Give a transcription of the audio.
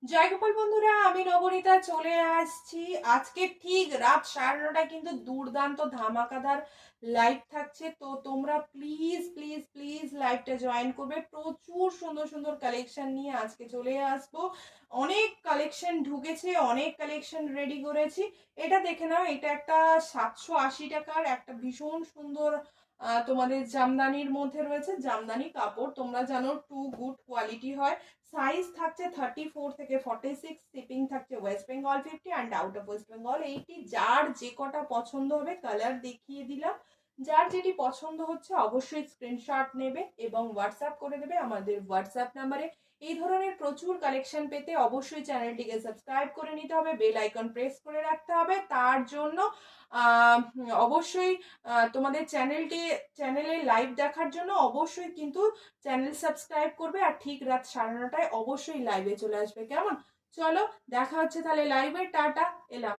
জয় গোপাল বন্ধুরা, আমি নবনীতা চলে আসছি। আজকে ঠিক রাত 9:30টায় কিন্তু দুর্দান্ত ধামাকাদার লাইভ থাকছে। তো তোমরা প্লিজ প্লিজ প্লিজ লাইভটা জয়েন করবে। প্রচুর সুন্দর সুন্দর কালেকশন নিয়ে আজকে চলে আসবো। অনেক কালেকশন ঢুকেছে, অনেক কালেকশন রেডি করেছি। এটা দেখে নাও, এটা একটা 780 টাকার একটা ভীষণ সুন্দর তোমাদের জামদানির মধ্যে রয়েছে। জামদানি কাপড় তোমরা জানো টু গুড কোয়ালিটি হয়। সাইজ থাকছে 34 থেকে 46, শিপিং থাকছে West Bengal 50 and out of West Bengal 80। যার যে কটা পছন্দ হবে কালার দেখিয়ে দিলাম। যার যেটি পছন্দ হচ্ছে অবশ্যই স্ক্রিনশট নেবে এবং হোয়াটসঅ্যাপ করে দেবে আমাদের হোয়াটসঅ্যাপ নাম্বারে। এই ধরনের প্রচুর কালেকশন পেতে অবশ্যই চ্যানেলটিকে সাবস্ক্রাইব করে নিতে হবে, বেল আইকন প্রেস করে রাখতে হবে। তার জন্য অবশ্যই তোমাদের চ্যানেলে লাইভ দেখার জন্য অবশ্যই কিন্তু চ্যানেল সাবস্ক্রাইব করবে আর ঠিক রাত 9:30টায় অবশ্যই লাইভে চলে আসবে। কেমন? চলো দেখা হচ্ছে তাহলে লাইভে। টাটা, এলাম।